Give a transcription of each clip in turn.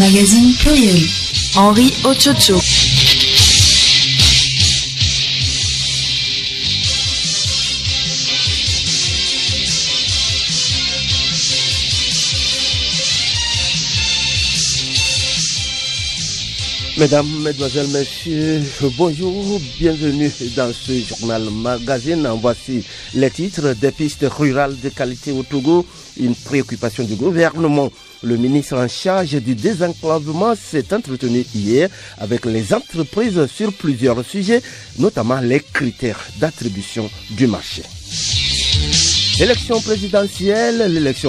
Magazine Pluriel. Henri Ochocho. Mesdames, Mesdemoiselles, Messieurs, bonjour, bienvenue dans ce journal magazine. Voici les titres des pistes rurales de qualité au Togo, une préoccupation du gouvernement. Le ministre en charge du désenclavement s'est entretenu hier avec les entreprises sur plusieurs sujets, notamment les critères d'attribution du marché. L'élection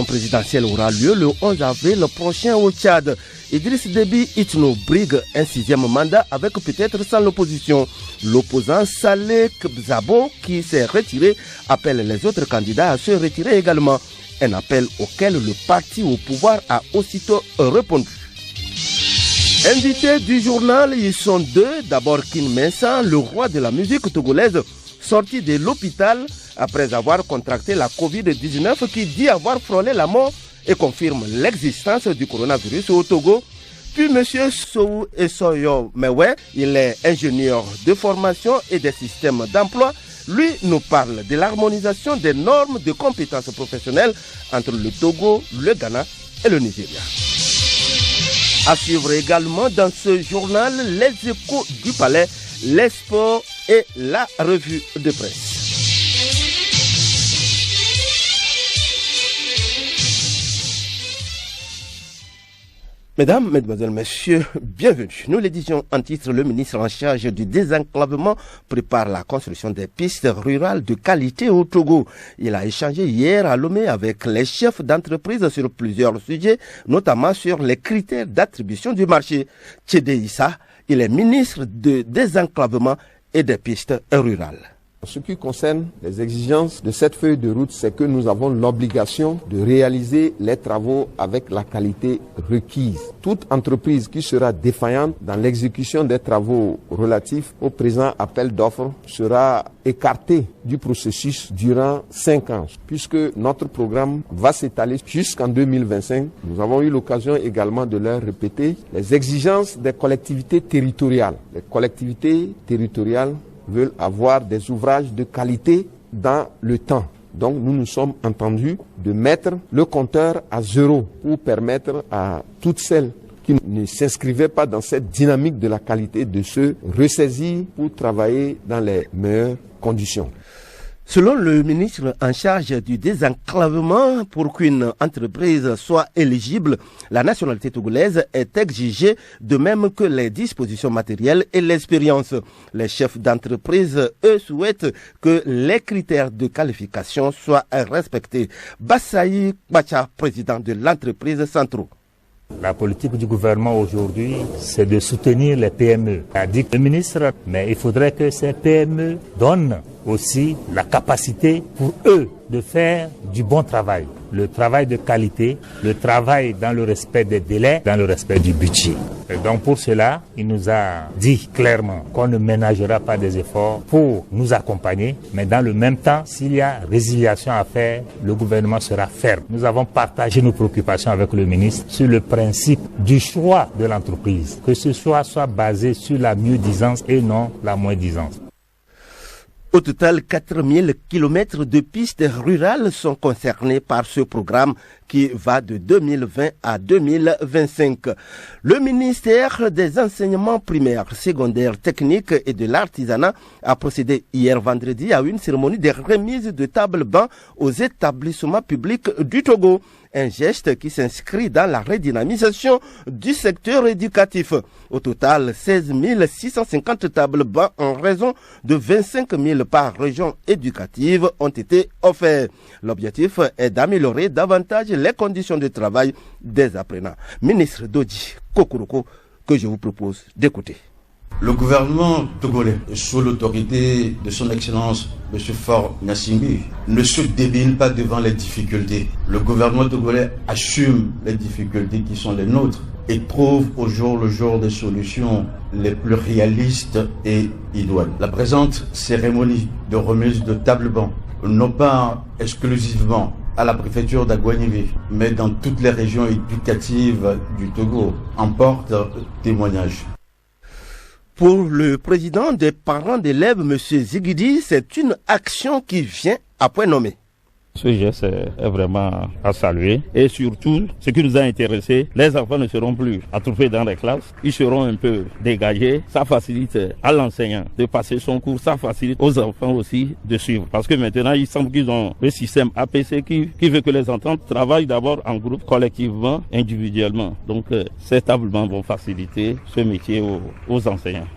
présidentielle aura lieu le 11 avril prochain au Tchad. Idriss Déby Itno brigue un 6e mandat avec peut-être sans l'opposition. L'opposant Saleh Kbzabo, qui s'est retiré, appelle les autres candidats à se retirer également. Un appel auquel le parti au pouvoir a aussitôt répondu. Invités du journal, ils sont deux. D'abord Kin Mensa, le roi de la musique togolaise, sorti de l'hôpital après avoir contracté la Covid-19 qui dit avoir frôlé la mort et confirme l'existence du coronavirus au Togo. Puis M. Sou Esoyo Mewe, il est ingénieur de formation et des systèmes d'emploi. Lui nous parle de l'harmonisation des normes de compétences professionnelles entre le Togo, le Ghana et le Nigeria. À suivre également dans ce journal les échos du palais, les sports et la revue de presse. Mesdames, Mesdemoiselles, Messieurs, bienvenue. Nous l'éditions en titre, le ministre en charge du désenclavement prépare la construction des pistes rurales de qualité au Togo. Il a échangé hier à Lomé avec les chefs d'entreprise sur plusieurs sujets, notamment sur les critères d'attribution du marché. Tchédé Issa, il est ministre de désenclavement et des pistes rurales. En ce qui concerne les exigences de cette feuille de route, c'est que nous avons l'obligation de réaliser les travaux avec la qualité requise. Toute entreprise qui sera défaillante dans l'exécution des travaux relatifs au présent appel d'offres sera écartée du processus durant 5 ans, puisque notre programme va s'étaler jusqu'en 2025. Nous avons eu l'occasion également de leur répéter les exigences des collectivités territoriales. Les collectivités territoriales veulent avoir des ouvrages de qualité dans le temps. Donc nous nous sommes entendus de mettre le compteur à 0 pour permettre à toutes celles qui ne s'inscrivaient pas dans cette dynamique de la qualité de se ressaisir pour travailler dans les meilleures conditions. Selon le ministre en charge du désenclavement, pour qu'une entreprise soit éligible, la nationalité togolaise est exigée, de même que les dispositions matérielles et l'expérience. Les chefs d'entreprise, eux, souhaitent que les critères de qualification soient respectés. Bassaï Bacha, président de l'entreprise Centro. La politique du gouvernement aujourd'hui, c'est de soutenir les PME. A dit le ministre, mais il faudrait que ces PME donnent aussi la capacité pour eux de faire du bon travail. Le travail de qualité, le travail dans le respect des délais, dans le respect du budget. Et donc pour cela, il nous a dit clairement qu'on ne ménagera pas des efforts pour nous accompagner, mais dans le même temps, s'il y a résiliation à faire, le gouvernement sera ferme. Nous avons partagé nos préoccupations avec le ministre sur le principe du choix de l'entreprise, que ce choix soit basé sur la mieux-disance et non la moins-disance. Au total, 4000 km de pistes rurales sont concernés par ce programme qui va de 2020 à 2025. Le ministère des enseignements primaires, secondaires, techniques et de l'artisanat a procédé hier vendredi à une cérémonie de remise de tables-bancs aux établissements publics du Togo. Un geste qui s'inscrit dans la redynamisation du secteur éducatif. Au total, 16 650 tables-bancs en raison de 25 000 par région éducative ont été offerts. L'objectif est d'améliorer davantage les conditions de travail des apprenants. Ministre Dodji Kokoroko, que je vous propose d'écouter. Le gouvernement togolais, sous l'autorité de son Excellence M. Faure Gnassingbé, ne se débine pas devant les difficultés. Le gouvernement togolais assume les difficultés qui sont les nôtres et trouve au jour le jour des solutions les plus réalistes et idoines. La présente cérémonie de remise de table-banc, non pas exclusivement à la préfecture d'Aguanivi, mais dans toutes les régions éducatives du Togo, en porte témoignage. Pour le président des parents d'élèves, M. Zigidi, c'est une action qui vient à point nommé. Ce geste est vraiment à saluer et surtout, ce qui nous a intéressé, les enfants ne seront plus attroupés dans les classes, ils seront un peu dégagés. Ça facilite à l'enseignant de passer son cours, ça facilite aux enfants aussi de suivre. Parce que maintenant, il semble qu'ils ont le système APC qui veut que les enfants travaillent d'abord en groupe, collectivement, individuellement. Donc, ces établissements vont faciliter ce métier aux enseignants.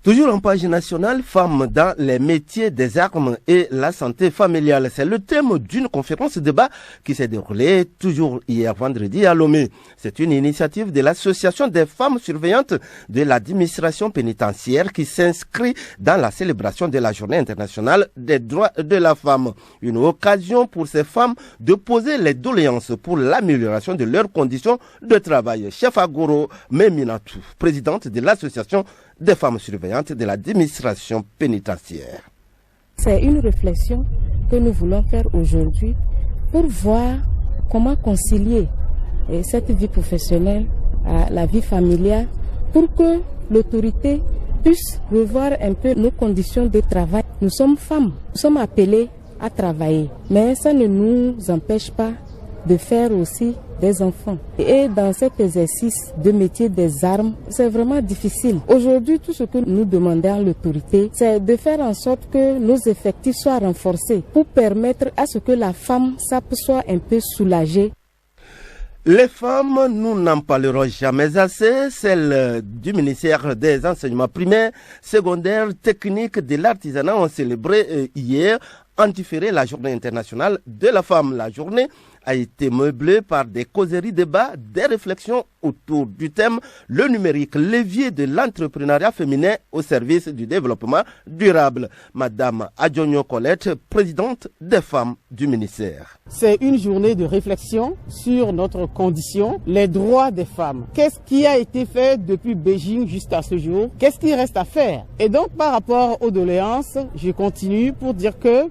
Toujours en page nationale, femmes dans les métiers des armes et la santé familiale. C'est le thème d'une conférence débat qui s'est déroulée toujours hier vendredi à Lomé. C'est une initiative de l'association des femmes surveillantes de l'administration pénitentiaire qui s'inscrit dans la célébration de la journée internationale des droits de la femme. Une occasion pour ces femmes de poser les doléances pour l'amélioration de leurs conditions de travail. Chef Agoro Meminatou, présidente de l'association des femmes surveillantes de l'administration pénitentiaire. C'est une réflexion que nous voulons faire aujourd'hui pour voir comment concilier cette vie professionnelle à la vie familiale pour que l'autorité puisse revoir un peu nos conditions de travail. Nous sommes femmes, nous sommes appelées à travailler, mais ça ne nous empêche pas de faire aussi des enfants. Et dans cet exercice de métier des armes, c'est vraiment difficile. Aujourd'hui, tout ce que nous demandons à l'autorité, c'est de faire en sorte que nos effectifs soient renforcés pour permettre à ce que la femme soit un peu soulagée. Les femmes, nous n'en parlerons jamais assez. Celles du ministère des enseignements primaires, secondaires, techniques, de l'artisanat ont célébré hier en différé la journée internationale de la femme. La journée a été meublée par des causeries débats, des réflexions autour du thème « Le numérique, levier de l'entrepreneuriat féminin au service du développement durable ». Madame Adjonio Colette, présidente des femmes du ministère. C'est une journée de réflexion sur notre condition, les droits des femmes. Qu'est-ce qui a été fait depuis Beijing jusqu'à ce jour? Qu'est-ce qui reste à faire? Et donc, par rapport aux doléances, je continue pour dire que,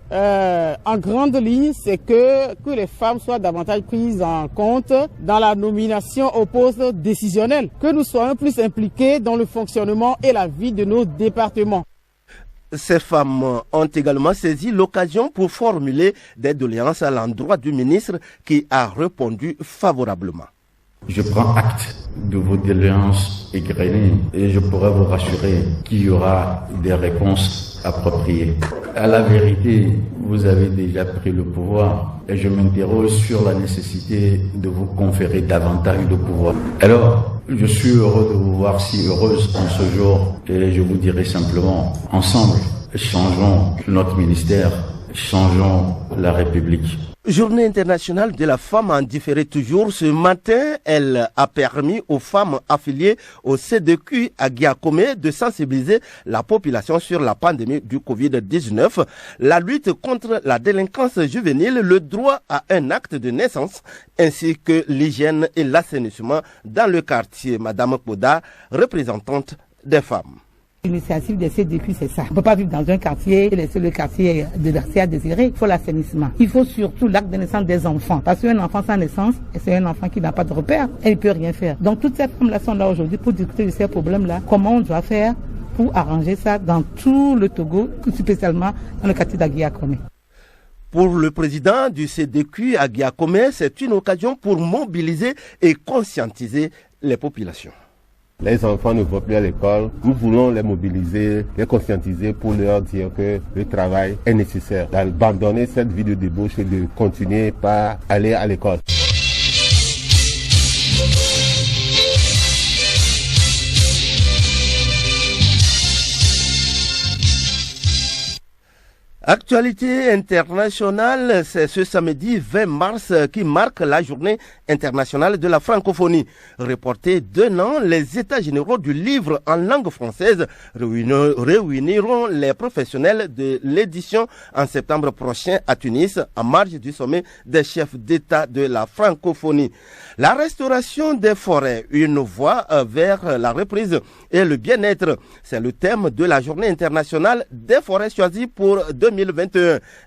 en grande ligne, c'est que les femmes soient davantage prises en compte dans la nomination aux postes décisionnels, que nous soyons plus impliqués dans le fonctionnement et la vie de nos départements. Ces femmes ont également saisi l'occasion pour formuler des doléances à l'endroit du ministre qui a répondu favorablement. Je prends acte de vos doléances égrenées et je pourrais vous rassurer qu'il y aura des réponses appropriées. À la vérité, vous avez déjà pris le pouvoir et je m'interroge sur la nécessité de vous conférer davantage de pouvoir. Alors, je suis heureux de vous voir si heureuse en ce jour et je vous dirai simplement, ensemble, changeons notre ministère, changeons la République. Journée internationale de la femme en différé toujours. Ce matin, elle a permis aux femmes affiliées au CDQ à Giakomé de sensibiliser la population sur la pandémie du Covid-19, la lutte contre la délinquance juvénile, le droit à un acte de naissance, ainsi que l'hygiène et l'assainissement dans le quartier. Madame Koda, représentante des femmes. L'initiative des CDQ, c'est ça. On ne peut pas vivre dans un quartier et laisser le quartier à désirer. Il faut l'assainissement. Il faut surtout l'acte de naissance des enfants. Parce qu'un enfant sans naissance, c'est un enfant qui n'a pas de repère et il ne peut rien faire. Donc toutes ces femmes-là sont là aujourd'hui pour discuter de ces problèmes-là. Comment on doit faire pour arranger ça dans tout le Togo, tout spécialement dans le quartier d'Agiakomé. Pour le président du CDQ à Giakomé, c'est une occasion pour mobiliser et conscientiser les populations. Les enfants ne vont plus à l'école. Nous voulons les mobiliser, les conscientiser pour leur dire que le travail est nécessaire. D'abandonner cette vie de débauche et de continuer par aller à l'école. Actualité internationale, c'est ce samedi 20 mars qui marque la journée internationale de la francophonie. Reporté d'un an, les États généraux du livre en langue française réuniront les professionnels de l'édition en septembre prochain à Tunis, en marge du sommet des chefs d'État de la francophonie. La restauration des forêts, une voie vers la reprise et le bien-être, c'est le thème de la journée internationale des forêts choisie pour 2021.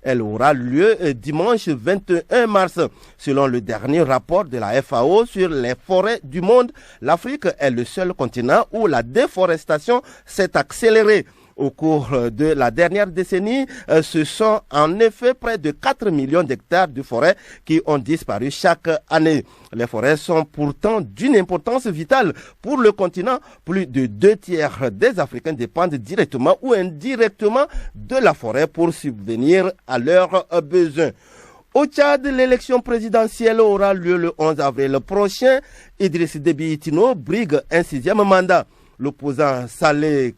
Elle aura lieu dimanche 21 mars. Selon le dernier rapport de la FAO sur les forêts du monde, l'Afrique est le seul continent où la déforestation s'est accélérée. Au cours de la dernière décennie, ce sont en effet près de 4 millions d'hectares de forêts qui ont disparu chaque année. Les forêts sont pourtant d'une importance vitale pour le continent. Plus de 2/3 des Africains dépendent directement ou indirectement de la forêt pour subvenir à leurs besoins. Au Tchad, l'élection présidentielle aura lieu le 11 avril prochain. Idriss Déby Itno brigue un 6e mandat. L'opposant Saleh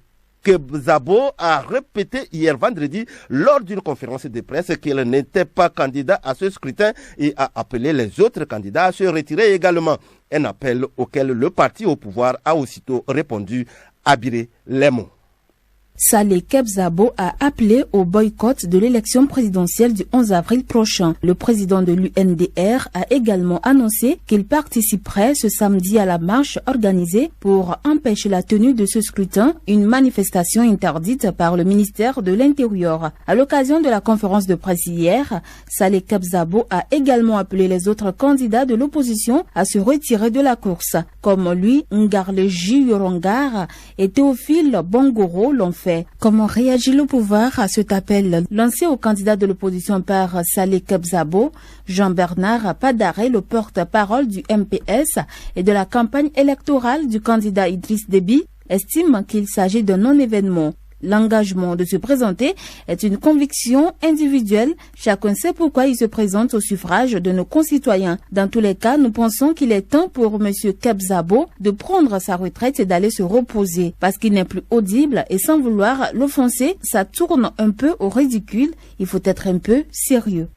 Kebzabo a répété hier vendredi lors d'une conférence de presse qu'il n'était pas candidat à ce scrutin et a appelé les autres candidats à se retirer également. Un appel auquel le parti au pouvoir a aussitôt répondu. Abiré Lemon. Saleh Kebzabo a appelé au boycott de l'élection présidentielle du 11 avril prochain. Le président de l'UNDR a également annoncé qu'il participerait ce samedi à la marche organisée pour empêcher la tenue de ce scrutin, une manifestation interdite par le ministère de l'Intérieur. À l'occasion de la conférence de presse hier, Saleh Kebzabo a également appelé les autres candidats de l'opposition à se retirer de la course. Comme lui, Ngarleji Yorongar et Théophile Bongoro l'ont fait. Comment réagit le pouvoir à cet appel lancé aux candidats de l'opposition par Saleh Kebzabo? Jean-Bernard Padaré, le porte-parole du MPS et de la campagne électorale du candidat Idriss Déby, estime qu'il s'agit d'un non-événement. L'engagement de se présenter est une conviction individuelle. Chacun sait pourquoi il se présente au suffrage de nos concitoyens. Dans tous les cas, nous pensons qu'il est temps pour M. Kebzabo de prendre sa retraite et d'aller se reposer. Parce qu'il n'est plus audible et sans vouloir l'offenser, ça tourne un peu au ridicule. Il faut être un peu sérieux.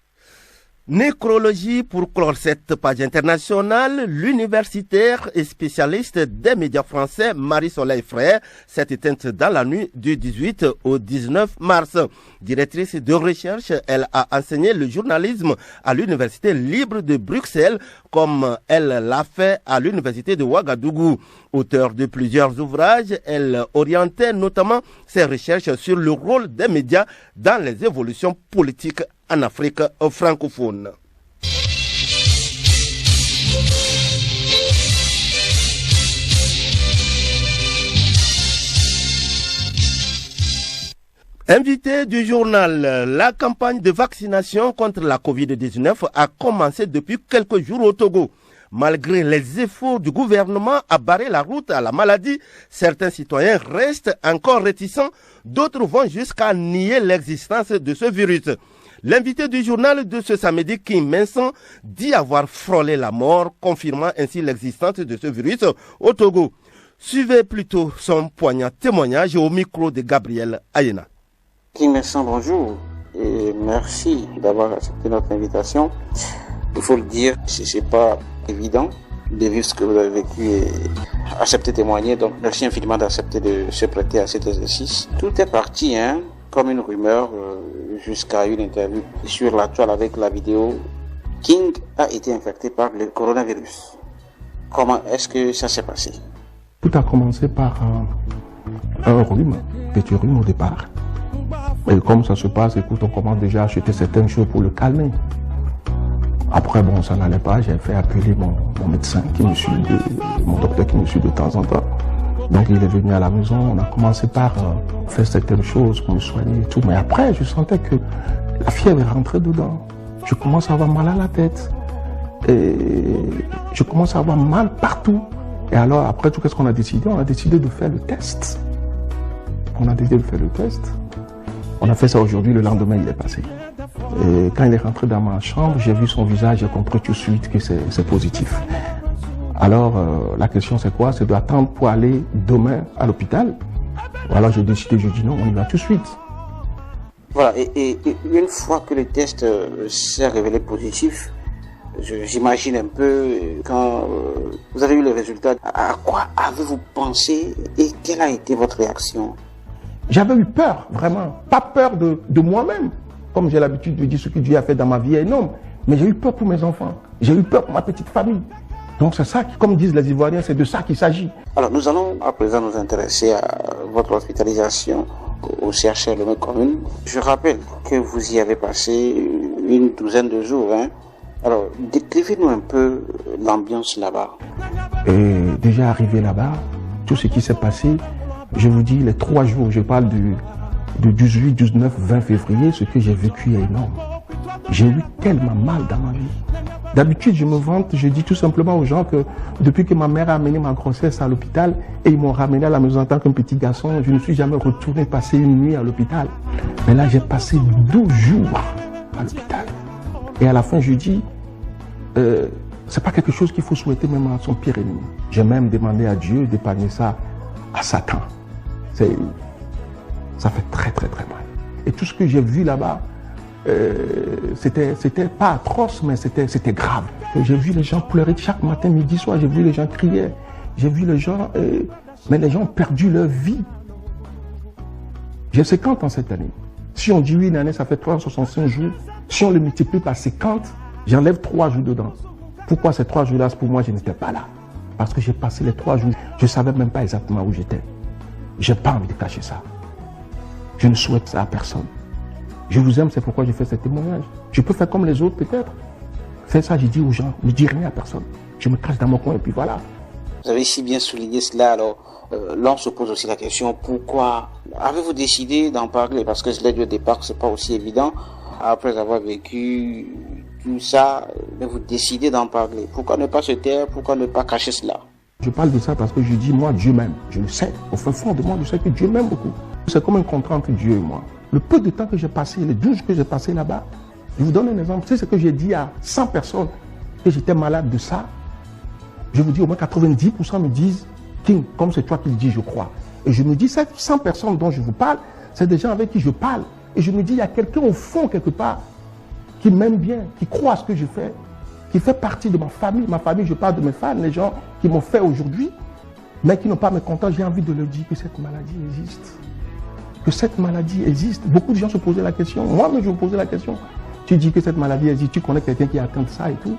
Nécrologie pour clore cette page internationale, l'universitaire et spécialiste des médias français Marie-Soleil Frère s'est éteinte dans la nuit du 18 au 19 mars. Directrice de recherche, elle a enseigné le journalisme à l'université libre de Bruxelles comme elle l'a fait à l'université de Ouagadougou. Auteur de plusieurs ouvrages, elle orientait notamment ses recherches sur le rôle des médias dans les évolutions politiques en Afrique francophone. Invité du journal, la campagne de vaccination contre la Covid-19 a commencé depuis quelques jours au Togo. Malgré les efforts du gouvernement à barrer la route à la maladie, certains citoyens restent encore réticents, d'autres vont jusqu'à nier l'existence de ce virus. L'invité du journal de ce samedi, Kim Minson, dit avoir frôlé la mort, confirmant ainsi l'existence de ce virus au Togo. Suivez plutôt son poignant témoignage au micro de Gabriel Ayena. Kim Minson, bonjour et merci d'avoir accepté notre invitation. Il faut le dire, c'est pas évident de vivre ce que vous avez vécu et accepter de témoigner. Donc merci infiniment d'accepter de se prêter à cet exercice. Tout est parti, comme une rumeur jusqu'à une interview sur la toile avec la vidéo. King a été infecté par le coronavirus. Comment est-ce que ça s'est passé? Tout a commencé par un rhume, petit rhume au départ. Et comme ça se passe, écoute, on commence déjà à acheter certaines choses pour le calmer. Après, bon, ça n'allait pas, j'ai fait appeler mon médecin qui me suit, mon docteur qui me suit de temps en temps. Donc il est venu à la maison, on a commencé par faire certaines choses pour me soigner et tout. Mais après, je sentais que la fièvre est rentrée dedans. Je commence à avoir mal à la tête. Et je commence à avoir mal partout. Et alors, après tout, qu'est-ce qu'on a décidé? On a décidé de faire le test. On a décidé de faire le test. On a fait ça aujourd'hui, le lendemain, il est passé. Et quand il est rentré dans ma chambre, j'ai vu son visage, j'ai compris tout de suite que c'est positif. Alors, la question c'est quoi? C'est d'attendre pour aller demain à l'hôpital. Alors j'ai décidé, je dis non, on y va tout de suite. Voilà, et une fois que le test s'est révélé positif, j'imagine un peu, quand vous avez eu le résultat, à quoi avez-vous pensé et quelle a été votre réaction? J'avais eu peur, vraiment. Pas peur de moi-même. Comme j'ai l'habitude de dire, ce que Dieu a fait dans ma vie est énorme. Mais j'ai eu peur pour mes enfants. J'ai eu peur pour ma petite famille. Donc c'est ça, comme disent les Ivoiriens, c'est de ça qu'il s'agit. Alors nous allons à présent nous intéresser à votre hospitalisation au CHR Lomé Commune. Je rappelle que vous y avez passé une douzaine de jours. Alors décrivez-nous un peu l'ambiance là-bas. Et déjà arrivé là-bas, tout ce qui s'est passé, je vous dis les 3 jours, je parle du 18, 19, 20 février, ce que j'ai vécu est énorme. J'ai eu tellement mal dans ma vie. D'habitude, je me vante, je dis tout simplement aux gens que depuis que ma mère a amené ma grossesse à l'hôpital et ils m'ont ramené à la maison en tant qu'un petit garçon, je ne suis jamais retourné passer une nuit à l'hôpital. Mais là, j'ai passé 12 jours à l'hôpital. Et à la fin, je dis, c'est pas quelque chose qu'il faut souhaiter même à son pire ennemi. J'ai même demandé à Dieu d'épargner ça à Satan. Ça fait très très très mal. Et tout ce que j'ai vu là-bas, c'était pas atroce, mais c'était grave. J'ai vu les gens pleurer chaque matin, midi, soir. J'ai vu les gens crier. J'ai vu les gens, mais les gens ont perdu leur vie. J'ai 50 ans cette année. Si on dit une année, ça fait 365 jours. Si on le multiplie par 50, j'enlève 3 jours dedans. Pourquoi ces 3 jours-là, pour moi, je n'étais pas là? Parce que j'ai passé les 3 jours, je ne savais même pas exactement où j'étais. Je n'ai pas envie de cacher ça. Je ne souhaite ça à personne. Je vous aime, c'est pourquoi je fais ce témoignage. Je peux faire comme les autres peut-être. Faire ça, je dis aux gens, ne dis rien à personne. Je me cache dans mon coin et puis voilà. Vous avez si bien souligné cela, alors là on se pose aussi la question, pourquoi avez-vous décidé d'en parler? Parce que je l'ai dit au départ, c'est pas aussi évident. Après avoir vécu tout ça, mais vous décidez d'en parler. Pourquoi ne pas se taire? Pourquoi ne pas cacher cela? Je parle de ça parce que je dis, moi, Dieu m'aime. Je le sais. Au fin fond de moi, je sais que Dieu m'aime beaucoup. C'est comme un contrat entre Dieu et moi. Le peu de temps que j'ai passé, les 12 que j'ai passé là-bas, je vous donne un exemple. C'est ce que j'ai dit à 100 personnes que j'étais malade de ça. Je vous dis, au moins 90% me disent, King, comme c'est toi qui le dis, je crois. Et je me dis, ces 100 personnes dont je vous parle, c'est des gens avec qui je parle. Et je me dis, il y a quelqu'un au fond, quelque part, qui m'aime bien, qui croit à ce que je fais, qui fait partie de ma famille. Ma famille, je parle de mes fans, les gens qui m'ont fait aujourd'hui, mais qui n'ont pas mes contents. J'ai envie de leur dire que cette maladie existe. Que cette maladie existe. Beaucoup de gens se posaient la question. Moi-même, je me posais la question. Tu dis que cette maladie existe, tu connais quelqu'un qui a atteint ça et tout.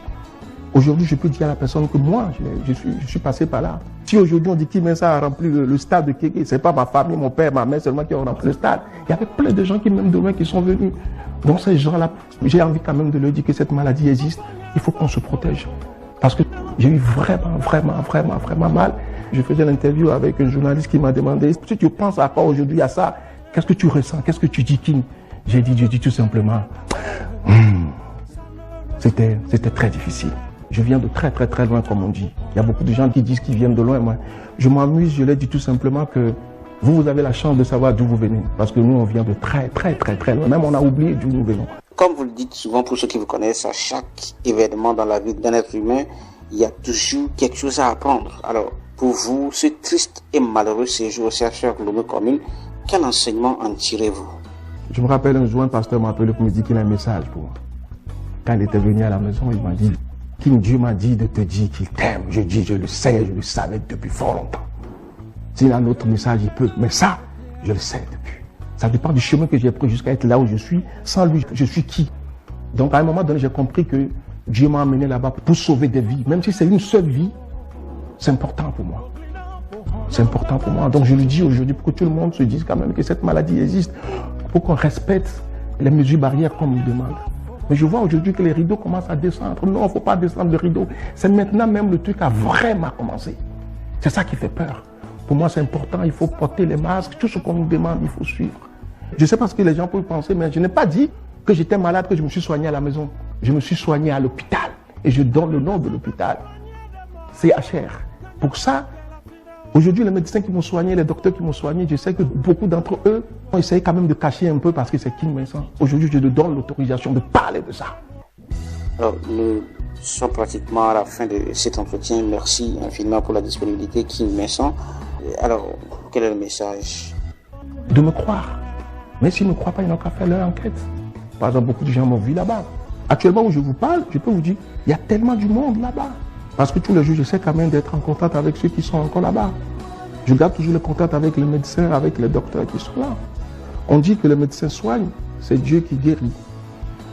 Aujourd'hui, je peux dire à la personne que moi, je suis passé par là. Si aujourd'hui on dit qui met ça a rempli le stade de Kéké, c'est pas ma famille, mon père, ma mère seulement qui ont rempli le stade. Il y avait plein de gens qui m'aiment de loin qui sont venus. Donc ces gens-là, j'ai envie quand même de leur dire que cette maladie existe. Il faut qu'on se protège. Parce que j'ai eu vraiment mal. Je faisais l'interview avec un journaliste qui m'a demandé, si tu penses à quoi aujourd'hui à ça, qu'est-ce que tu ressens? Qu'est-ce que tu dis, King? J'ai dit tout simplement, c'était très difficile. Je viens de très loin, comme on dit. Il y a beaucoup de gens qui disent qu'ils viennent de loin. Moi, je m'amuse, je leur dis tout simplement que vous avez la chance de savoir d'où vous venez. Parce que nous, on vient de très loin. Même on a oublié d'où nous venons. Comme vous le dites souvent pour ceux qui vous connaissent, à chaque événement dans la vie d'un être humain, il y a toujours quelque chose à apprendre. Alors, pour vous, ce triste et malheureux séjour au CHR Lomé Commune, quel enseignement en tirez-vous? Je me rappelle un jour, un pasteur m'a appelé pour me dire qu'il a un message pour moi. Quand il était venu à la maison, il m'a dit, King, Dieu m'a dit de te dire qu'il t'aime. Je dis, je le sais, je le savais depuis fort longtemps. S'il a un autre message, il peut. Mais ça, je le sais depuis. Ça dépend du chemin que j'ai pris jusqu'à être là où je suis. Sans lui, je suis qui? Donc à un moment donné, j'ai compris que Dieu m'a amené là-bas pour sauver des vies. Même si c'est une seule vie, c'est important pour moi. C'est important pour moi. Donc je le dis aujourd'hui pour que tout le monde se dise quand même que cette maladie existe. Pour qu'on respecte les mesures barrières comme il demande. Mais je vois aujourd'hui que les rideaux commencent à descendre. Non, il ne faut pas descendre le rideau. C'est maintenant même le truc a vraiment commencé. C'est ça qui fait peur. Pour moi, c'est important. Il faut porter les masques. Tout ce qu'on nous demande, il faut suivre. Je ne sais pas ce que les gens peuvent penser, mais je n'ai pas dit que j'étais malade, que je me suis soigné à la maison. Je me suis soigné à l'hôpital. Et je donne le nom de l'hôpital. CHR. Pour ça, aujourd'hui, les médecins qui m'ont soigné, les docteurs qui m'ont soigné, je sais que beaucoup d'entre eux ont essayé quand même de cacher un peu parce que c'est King Vincent. Aujourd'hui, je te donne l'autorisation de parler de ça. Alors, nous sommes pratiquement à la fin de cet entretien. Merci infiniment pour la disponibilité, King Vincent. Alors, quel est le message? De me croire. Mais s'ils ne croient pas, ils n'ont qu'à faire leur enquête. Par exemple, beaucoup de gens m'ont vu là-bas. Actuellement où je vous parle, je peux vous dire, il y a tellement du monde là-bas. Parce que tous les jours, j'essaie quand même d'être en contact avec ceux qui sont encore là-bas. Je garde toujours le contact avec les médecins, avec les docteurs qui sont là. On dit que les médecins soignent, c'est Dieu qui guérit.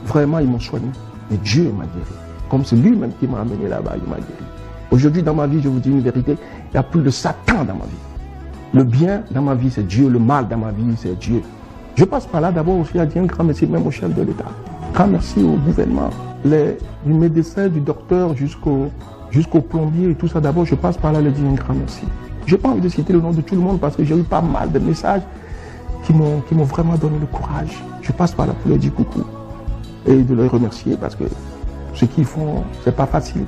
Vraiment, ils m'ont soigné. Mais Dieu m'a guéri. Comme c'est lui-même qui m'a amené là-bas, il m'a guéri. Aujourd'hui, dans ma vie, je vous dis une vérité, il n'y a plus de Satan dans ma vie. Le bien dans ma vie, c'est Dieu. Le mal dans ma vie, c'est Dieu. Je passe par là d'abord aussi à dire un grand merci même au chef de l'État. Grand merci au gouvernement. Du médecin, du docteur jusqu'au plombier et tout ça. D'abord, je passe par là et dire un grand merci. Je n'ai pas envie de citer le nom de tout le monde parce que j'ai eu pas mal de messages qui m'ont vraiment donné le courage. Je passe par là pour leur dire coucou et de les remercier parce que ce qu'ils font, c'est pas facile.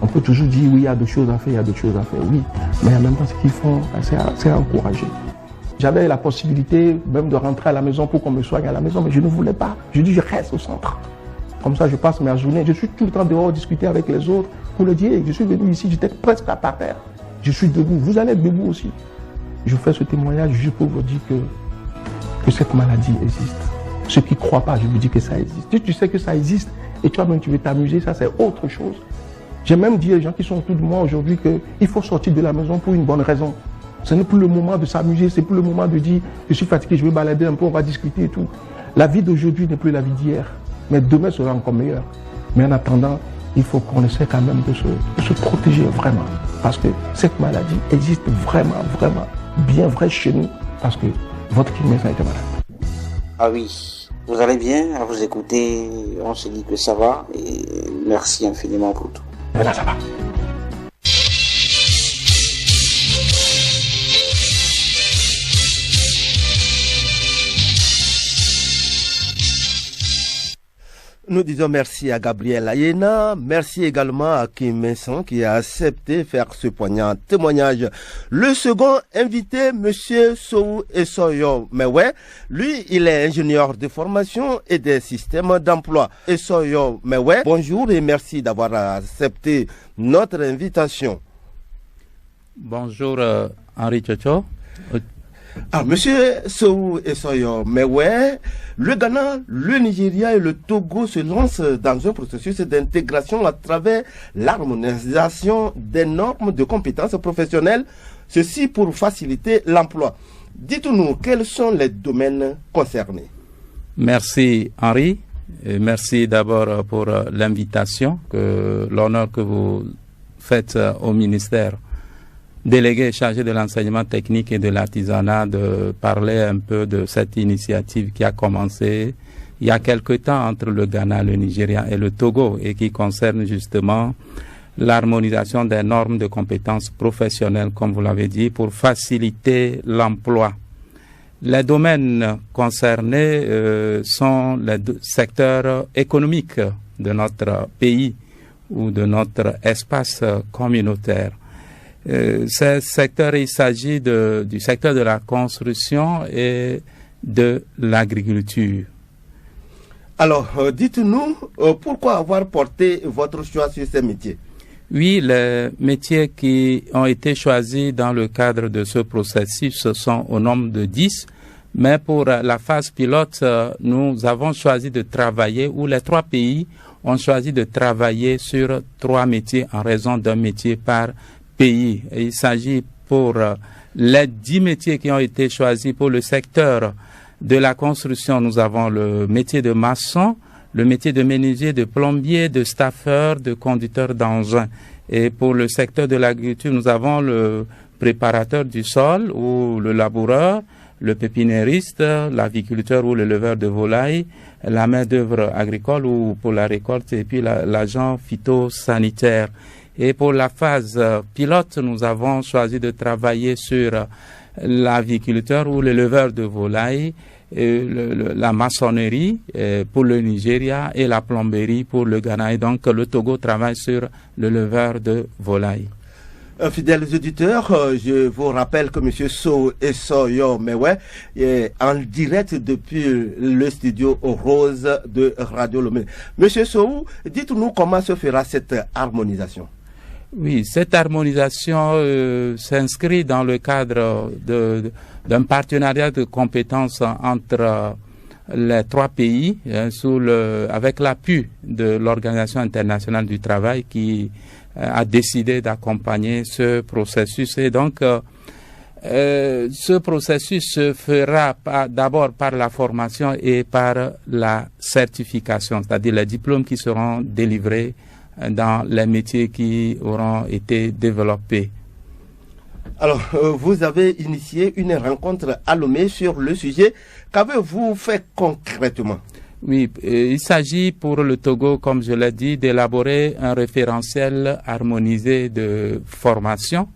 On peut toujours dire oui, il y a d'autres choses à faire, il y a d'autres choses à faire, oui. Mais en même temps, ce qu'ils font, c'est à encourager. J'avais la possibilité même de rentrer à la maison pour qu'on me soigne à la maison, mais je ne voulais pas. Je dis, je reste au centre. Comme ça, je passe ma journée. Je suis tout le temps dehors, discuter avec les autres pour le dire. Je suis venu ici, j'étais presque à terre. Je suis debout. Vous allez être debout aussi. Je fais ce témoignage juste pour vous dire que cette maladie existe. Ceux qui ne croient pas, je vous dis que ça existe. Si tu sais que ça existe et toi-même tu veux t'amuser, ça c'est autre chose. J'ai même dit aux gens qui sont autour de moi aujourd'hui qu'il faut sortir de la maison pour une bonne raison. Ce n'est plus le moment de s'amuser, c'est plus le moment de dire je suis fatigué, je vais balader un peu, on va discuter et tout. La vie d'aujourd'hui n'est plus la vie d'hier, mais demain sera encore meilleure. Mais en attendant, il faut qu'on essaie quand même de se protéger vraiment. Parce que cette maladie existe vraiment, vraiment bien vrai chez nous. Parce que votre médecin était malade. Ah oui, vous allez bien, à vous écouter, on se dit que ça va et merci infiniment pour tout. Voilà, ça va. Nous disons merci à Gabriel Ayena, merci également à Kim Messon qui a accepté de faire ce poignant témoignage. Le second invité, Monsieur Sou Esoyo Mewe, lui, il est ingénieur de formation et des systèmes d'emploi. Esoyo Mewe, bonjour et merci d'avoir accepté notre invitation. Bonjour Henri Tchocho. Monsieur Sou Esoyo Mewe, le Ghana, le Nigeria et le Togo se lancent dans un processus d'intégration à travers l'harmonisation des normes de compétences professionnelles, ceci pour faciliter l'emploi. Dites-nous, quels sont les domaines concernés? Merci Henri, et merci d'abord pour l'invitation, l'honneur que vous faites au ministère délégué chargé de l'enseignement technique et de l'artisanat de parler un peu de cette initiative qui a commencé il y a quelque temps entre le Ghana, le Nigeria et le Togo et qui concerne justement l'harmonisation des normes de compétences professionnelles, comme vous l'avez dit, pour faciliter l'emploi. Les domaines concernés sont les secteurs économiques de notre pays ou de notre espace communautaire. Ce secteur, il s'agit du secteur de la construction et de l'agriculture. Alors, dites-nous, pourquoi avoir porté votre choix sur ces métiers? Oui, les métiers qui ont été choisis dans le cadre de ce processus sont au nombre de 10. Mais pour la phase pilote, nous avons choisi de travailler, ou les 3 pays ont choisi de travailler sur 3 métiers en raison d'un métier par pays. Et il s'agit pour les 10 métiers qui ont été choisis pour le secteur de la construction. Nous avons le métier de maçon, le métier de menuisier, de plombier, de staffeur, de conducteur d'engin. Et pour le secteur de l'agriculture, nous avons le préparateur du sol ou le laboureur, le pépiniériste, l'aviculteur ou le leveur de volailles, la main-d'œuvre agricole ou pour la récolte et puis l'agent phytosanitaire. Et pour la phase pilote, nous avons choisi de travailler sur l'aviculteur ou le leveur de volailles, la maçonnerie pour le Nigeria et la plomberie pour le Ghana. Et donc le Togo travaille sur le leveur de volailles. Fidèles auditeurs, je vous rappelle que M. Sou Esoyo Mewe est en direct depuis le studio Rose de Radio Lomé. M. Sou, dites-nous comment se fera cette harmonisation. Oui, cette harmonisation s'inscrit dans le cadre d'un partenariat de compétences entre les 3 pays avec l'appui de l'Organisation internationale du travail qui a décidé d'accompagner ce processus. Et donc, ce processus se fera d'abord par la formation et par la certification, c'est-à-dire les diplômes qui seront délivrés dans les métiers qui auront été développés. Alors, vous avez initié une rencontre à Lomé sur le sujet. Qu'avez-vous fait concrètement? Oui, il s'agit pour le Togo, comme je l'ai dit, d'élaborer un référentiel harmonisé de formation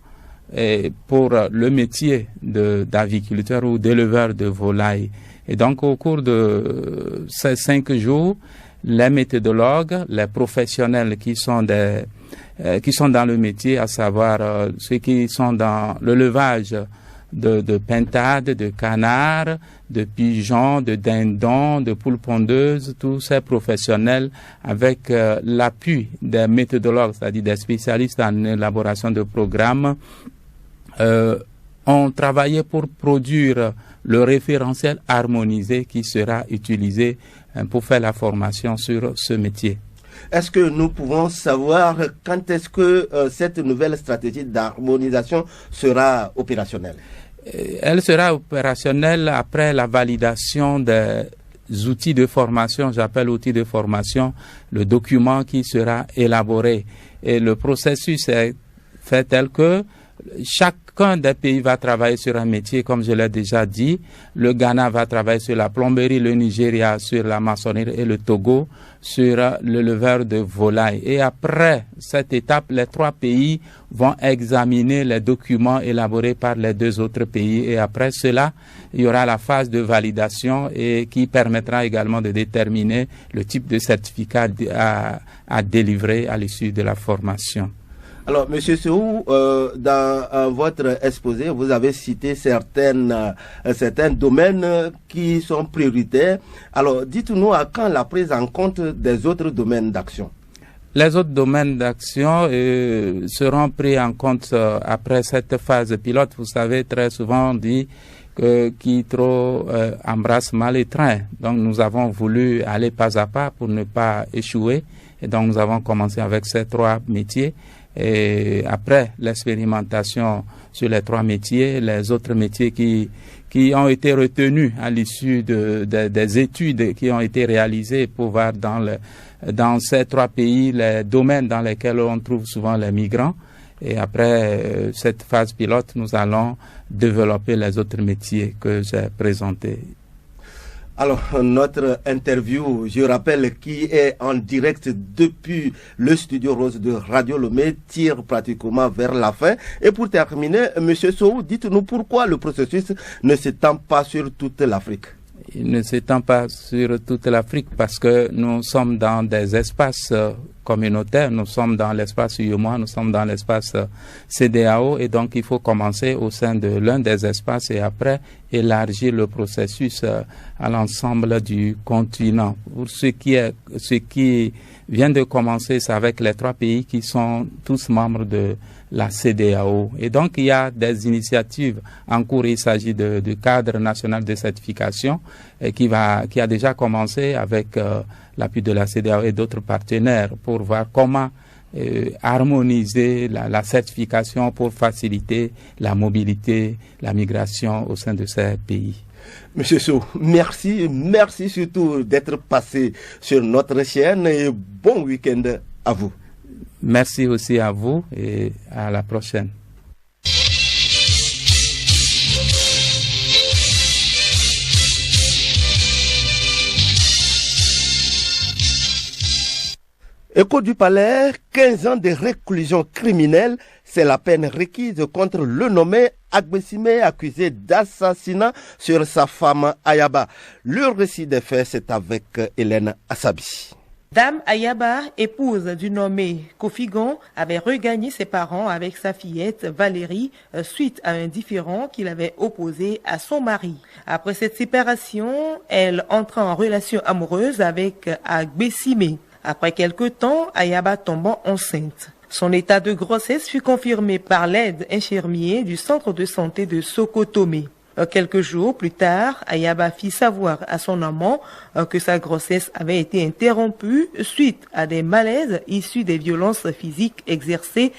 pour le métier d'aviculteur ou d'éleveur de volailles. Et donc, au cours de ces 5 jours, les méthodologues, les professionnels qui sont dans le métier, à savoir ceux qui sont dans le levage de pintades, de canards, de pigeons, de dindons, de poules pondeuses, tous ces professionnels avec l'appui des méthodologues, c'est-à-dire des spécialistes en élaboration de programmes, ont travaillé pour produire le référentiel harmonisé qui sera utilisé pour faire la formation sur ce métier. Est-ce que nous pouvons savoir quand est-ce que cette nouvelle stratégie d'harmonisation sera opérationnelle? Elle sera opérationnelle après la validation des outils de formation, j'appelle outils de formation, le document qui sera élaboré. Et le processus est fait tel que chacun des pays va travailler sur un métier, comme je l'ai déjà dit. Le Ghana va travailler sur la plomberie, le Nigeria sur la maçonnerie et le Togo sur l'éleveur de volailles. Et après cette étape, les 3 pays vont examiner les documents élaborés par les 2 autres pays. Et après cela, il y aura la phase de validation et qui permettra également de déterminer le type de certificat à délivrer à l'issue de la formation. Alors, Monsieur Sow, dans votre exposé, vous avez cité certains domaines qui sont prioritaires. Alors, dites-nous à quand la prise en compte des autres domaines d'action? Les autres domaines d'action seront pris en compte après cette phase pilote. Vous savez, très souvent on dit que qui trop embrasse mal les trains. Donc, nous avons voulu aller pas à pas pour ne pas échouer. Et donc, nous avons commencé avec ces 3 métiers. Et après l'expérimentation sur les 3 métiers, les autres métiers qui ont été retenus à l'issue des études qui ont été réalisées pour voir dans ces 3 pays les domaines dans lesquels on trouve souvent les migrants. Et après cette phase pilote, nous allons développer les autres métiers que j'ai présentés. Alors, notre interview, je rappelle, qui est en direct depuis le studio Rose de Radio Lomé, tire pratiquement vers la fin. Et pour terminer, Monsieur Sow, dites-nous pourquoi le processus ne s'étend pas sur toute l'Afrique? Il ne s'étend pas sur toute l'Afrique parce que nous sommes dans des espaces communautaires, nous sommes dans l'espace UEMOA, nous sommes dans l'espace CEDEAO et donc il faut commencer au sein de l'un des espaces et après élargir le processus à l'ensemble du continent. Pour ce qui vient de commencer, c'est avec les 3 pays qui sont tous membres de la CEDEAO. Et donc, il y a des initiatives en cours. Il s'agit du cadre national de certification qui a déjà commencé avec l'appui de la CEDEAO et d'autres partenaires pour voir comment harmoniser la certification pour faciliter la mobilité, la migration au sein de ces pays. Monsieur Sow, merci surtout d'être passé sur notre chaîne et bon week-end à vous. Merci aussi à vous et à la prochaine. Écho du Palais, 15 ans de réclusion criminelle, c'est la peine requise contre le nommé Agbesime accusé d'assassinat sur sa femme Ayaba. Le récit des faits, c'est avec Hélène Assabi. Dame Ayaba, épouse du nommé Kofigon, avait regagné ses parents avec sa fillette Valérie suite à un différend qu'il avait opposé à son mari. Après cette séparation, elle entra en relation amoureuse avec Agbesime. Après quelque temps, Ayaba tombant enceinte. Son état de grossesse fut confirmé par l'aide infirmier du centre de santé de Sokotomé. Quelques jours plus tard, Ayaba fit savoir à son amant que sa grossesse avait été interrompue suite à des malaises issus des violences physiques exercées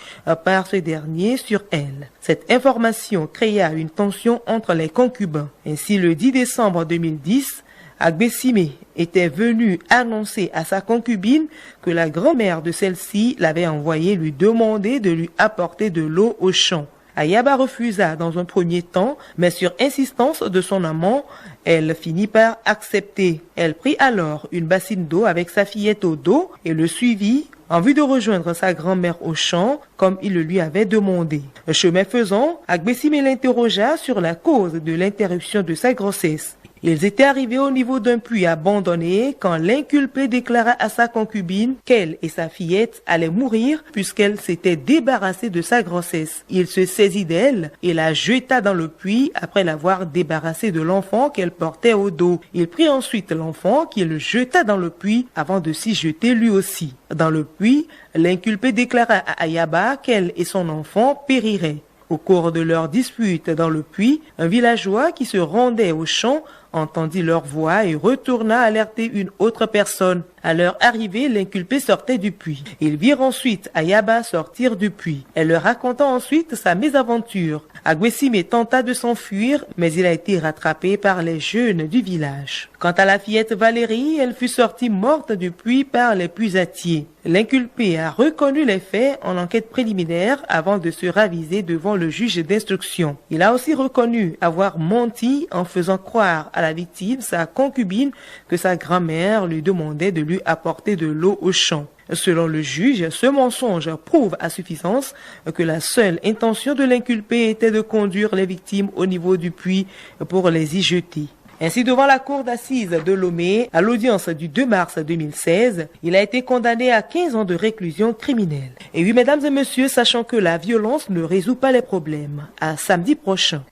par ce dernier sur elle. Cette information créa une tension entre les concubins. Ainsi, le 10 décembre 2010, Agbessimé était venu annoncer à sa concubine que la grand-mère de celle-ci l'avait envoyé lui demander de lui apporter de l'eau au champ. Ayaba refusa dans un premier temps, mais sur insistance de son amant, elle finit par accepter. Elle prit alors une bassine d'eau avec sa fillette au dos et le suivit en vue de rejoindre sa grand-mère au champ, comme il le lui avait demandé. Chemin faisant, Agbessimé l'interrogea sur la cause de l'interruption de sa grossesse. Ils étaient arrivés au niveau d'un puits abandonné quand l'inculpé déclara à sa concubine qu'elle et sa fillette allaient mourir puisqu'elle s'était débarrassée de sa grossesse. Il se saisit d'elle et la jeta dans le puits après l'avoir débarrassée de l'enfant qu'elle portait au dos. Il prit ensuite l'enfant qu'il jeta dans le puits avant de s'y jeter lui aussi. Dans le puits, l'inculpé déclara à Ayaba qu'elle et son enfant périraient. Au cours de leur dispute dans le puits, un villageois qui se rendait au champ entendit leur voix et retourna alerter une autre personne. À leur arrivée, l'inculpé sortait du puits. Ils virent ensuite Ayaba sortir du puits. Elle leur raconta ensuite sa mésaventure. Agbessimé tenta de s'enfuir, mais il a été rattrapé par les jeunes du village. Quant à la fillette Valérie, elle fut sortie morte du puits par les puisatiers. L'inculpé a reconnu les faits en enquête préliminaire avant de se raviser devant le juge d'instruction. Il a aussi reconnu avoir menti en faisant croire à la victime, sa concubine, que sa grand-mère lui demandait de lui apporter de l'eau au champ. Selon le juge, ce mensonge prouve à suffisance que la seule intention de l'inculpé était de conduire les victimes au niveau du puits pour les y jeter. Ainsi, devant la cour d'assises de Lomé, à l'audience du 2 mars 2016, il a été condamné à 15 ans de réclusion criminelle. Et oui, mesdames et messieurs, sachant que la violence ne résout pas les problèmes. À samedi prochain.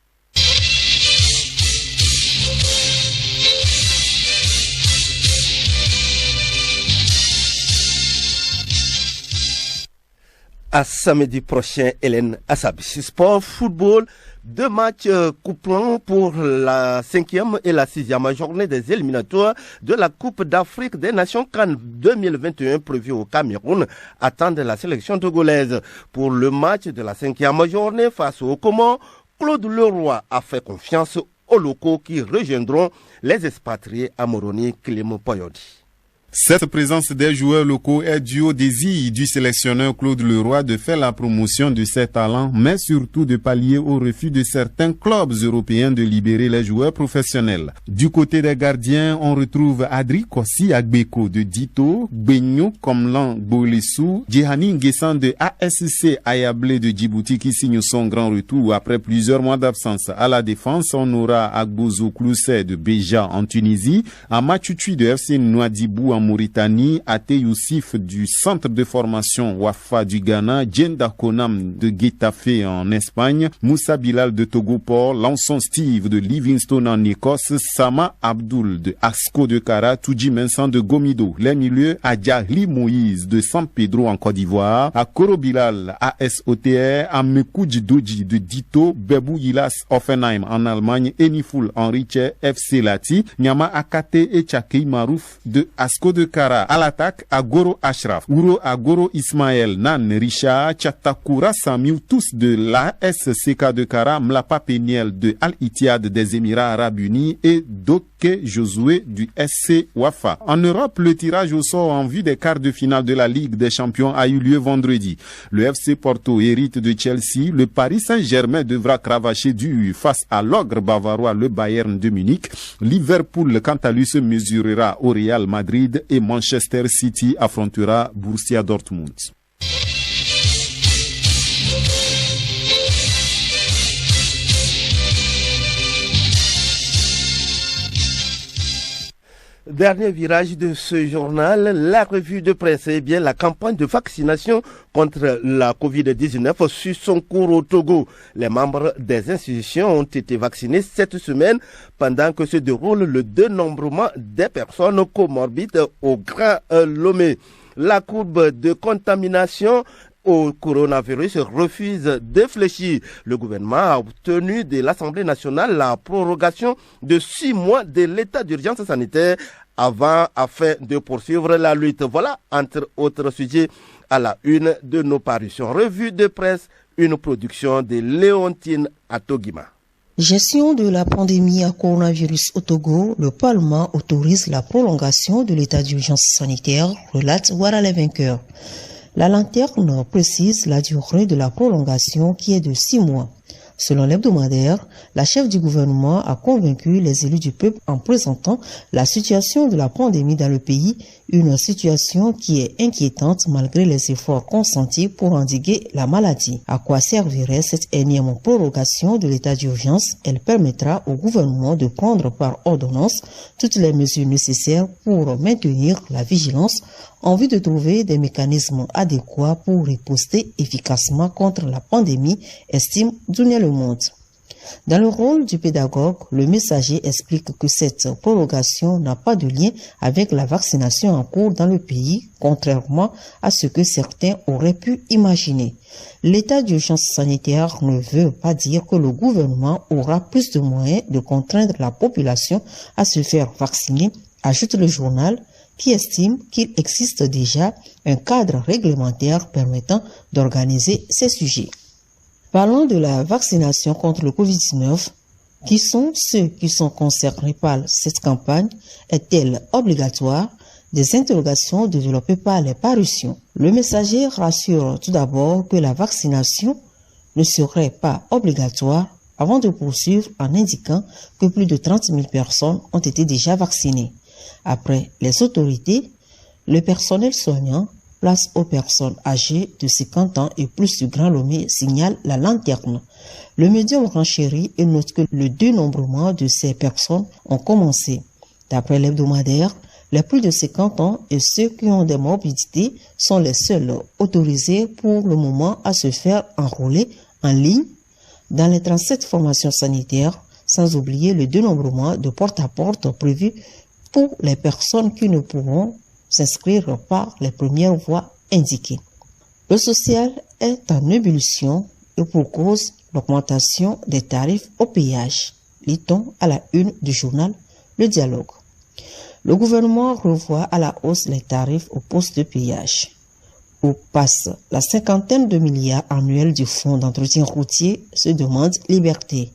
À samedi prochain, Hélène Assabi. Sport, football, 2 matchs couplants pour la 5e et la 6e journée des éliminatoires de la Coupe d'Afrique des Nations CAN 2021 prévue au Cameroun attendent la sélection togolaise. Pour le match de la 5e journée face aux Comores, Claude Leroy a fait confiance aux locaux qui rejoindront les expatriés à Moroni, Clément Poyodi. Cette présence des joueurs locaux est due au désir du sélectionneur Claude Leroy de faire la promotion de ses talents, mais surtout de pallier au refus de certains clubs européens de libérer les joueurs professionnels. Du côté des gardiens, on retrouve Adri Kossi Agbeko de Dito, Gbenyo Komlan Bolessou, Djihani Nguessan de ASC Ayablé de Djibouti qui signe son grand retour après plusieurs mois d'absence. À la défense, on aura Agbozo Klousset de Béja en Tunisie, Amachuchui de FC Nouadhibou en Mauritanie, Ate Youssif du centre de formation Wafa du Ghana, Djenda Konam de Getafe en Espagne, Moussa Bilal de Togo-Port, Lanson Steve de Livingstone en Écosse, Sama Abdul de Asco de Kara, Tuji Mensan de Gomido. Les milieux, Adjahli Moïse de San Pedro en Côte d'Ivoire, Akoro Bilal ASOTR, Amekouj Doji de Dito, Bebou Yilas Offenheim en Allemagne, Eniful Henriche FC Lati, Nyama Akate et Chakei Marouf de Asco de Kara. À l'attaque, Agoro Ashraf, Ouro Agoro Ismaël, Nan Richard, Chatakura Samiou, tous de l'ASCK de Kara, Mlapa Peniel de Al-Ittihad des Émirats Arabes Unis et Doke Josué du SC Wafa. En Europe, le tirage au sort en vue des quarts de finale de la Ligue des Champions a eu lieu vendredi. Le FC Porto hérite de Chelsea, le Paris Saint-Germain devra cravacher dur face à l'ogre bavarois le Bayern de Munich. Liverpool, quant à lui, se mesurera au Real Madrid et Manchester City affrontera Borussia Dortmund. Dernier virage de ce journal, la revue de presse. Eh bien, la campagne de vaccination contre la Covid-19 suit son cours au Togo. Les membres des institutions ont été vaccinés cette semaine pendant que se déroule le dénombrement des personnes comorbides au Grand Lomé. La courbe de contamination au coronavirus refuse de fléchir. Le gouvernement a obtenu de l'Assemblée nationale la prorogation de 6 mois de l'état d'urgence sanitaire afin de poursuivre la lutte. Voilà, entre autres sujets, à la une de nos parutions. Revue de presse, une production de Léontine Atogima. Gestion de la pandémie à coronavirus au Togo, le Parlement autorise la prolongation de l'état d'urgence sanitaire, relate Ouara les vainqueurs. La lanterne précise la durée de la prolongation qui est de 6 mois. Selon l'hebdomadaire, la chef du gouvernement a convaincu les élus du peuple en présentant la situation de la pandémie dans le pays, une situation qui est inquiétante malgré les efforts consentis pour endiguer la maladie. À quoi servirait cette énième prorogation de l'état d'urgence? Elle permettra au gouvernement de prendre par ordonnance toutes les mesures nécessaires pour maintenir la vigilance en vue de trouver des mécanismes adéquats pour riposter efficacement contre la pandémie, estime Dunia Le Monde. Dans le rôle du pédagogue, le messager explique que cette prolongation n'a pas de lien avec la vaccination en cours dans le pays, contrairement à ce que certains auraient pu imaginer. L'état d'urgence sanitaire ne veut pas dire que le gouvernement aura plus de moyens de contraindre la population à se faire vacciner, ajoute le journal, qui estime qu'il existe déjà un cadre réglementaire permettant d'organiser ces sujets. Parlons de la vaccination contre le Covid-19. Qui sont ceux qui sont concernés par cette campagne? Est-elle obligatoire? Des interrogations développées par les parutions. Le messager rassure tout d'abord que la vaccination ne serait pas obligatoire avant de poursuivre en indiquant que plus de 30 000 personnes ont été déjà vaccinées. Après les autorités, le personnel soignant place aux personnes âgées de 50 ans et plus du Grand Lomé, signale la lanterne. Le médium renchérit et note que le dénombrement de ces personnes ont commencé. D'après l'hebdomadaire, les plus de 50 ans et ceux qui ont des morbidités sont les seuls autorisés pour le moment à se faire enrôler en ligne dans les 37 formations sanitaires, sans oublier le dénombrement de porte-à-porte prévu pour les personnes qui ne pourront s'inscrire par les premières voies indiquées. Le social est en ébullition et pour cause l'augmentation des tarifs au péage, lit-on à la une du journal Le Dialogue. Le gouvernement revoit à la hausse les tarifs aux postes de péage. Où passe la 50aine de milliards annuels du fonds d'entretien routier, se demande Liberté.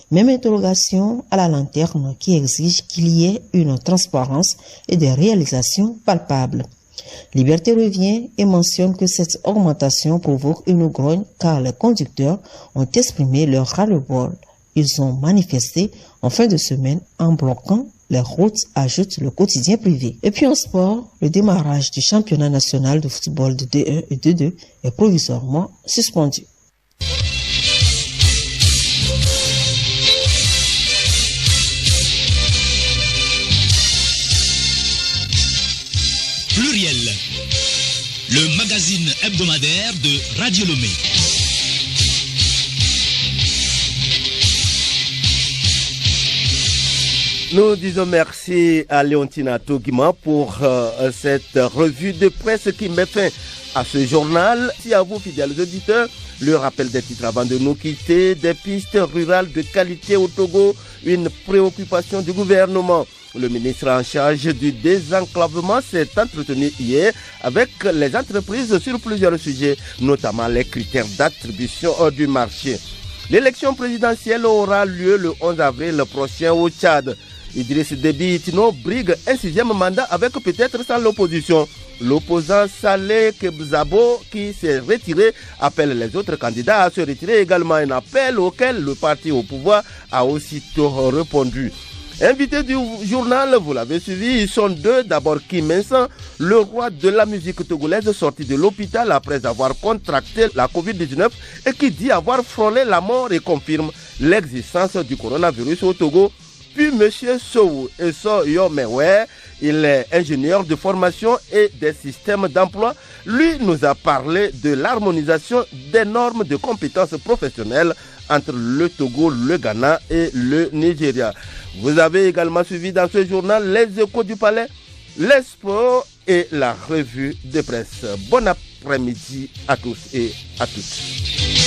Même interrogation à la lanterne qui exige qu'il y ait une transparence et des réalisations palpables. Liberté revient et mentionne que cette augmentation provoque une grogne car les conducteurs ont exprimé leur ras-le-bol. Ils ont manifesté en fin de semaine en bloquant les routes, ajoute le quotidien privé. Et puis en sport, le démarrage du championnat national de football de D1 et D2 est provisoirement suspendu. Pluriel, le magazine hebdomadaire de Radio Lomé. Nous disons merci à Léontina Togima pour cette revue de presse qui met fin à ce journal. Merci à vous, fidèles auditeurs. Le rappel des titres avant de nous quitter. Des pistes rurales de qualité au Togo, une préoccupation du gouvernement. Le ministre en charge du désenclavement s'est entretenu hier avec les entreprises sur plusieurs sujets, notamment les critères d'attribution du marché. L'élection présidentielle aura lieu le 11 avril prochain au Tchad. Idriss Déby Itno brigue un 6e mandat avec peut-être sans l'opposition. L'opposant Saleh Kebzabo, qui s'est retiré, appelle les autres candidats à se retirer également. Un appel auquel le parti au pouvoir a aussitôt répondu. Invités du journal, vous l'avez suivi, ils sont deux. D'abord Kim Vincent, le roi de la musique togolaise, sorti de l'hôpital après avoir contracté la Covid-19 et qui dit avoir frôlé la mort et confirme l'existence du coronavirus au Togo. Puis M. Sow Yomewe, il est ingénieur de formation et des systèmes d'emploi. Lui nous a parlé de l'harmonisation des normes de compétences professionnelles entre le Togo, le Ghana et le Nigeria. Vous avez également suivi dans ce journal les échos du palais, les sports et la revue de presse. Bon appétit. après-midi à tous et à toutes.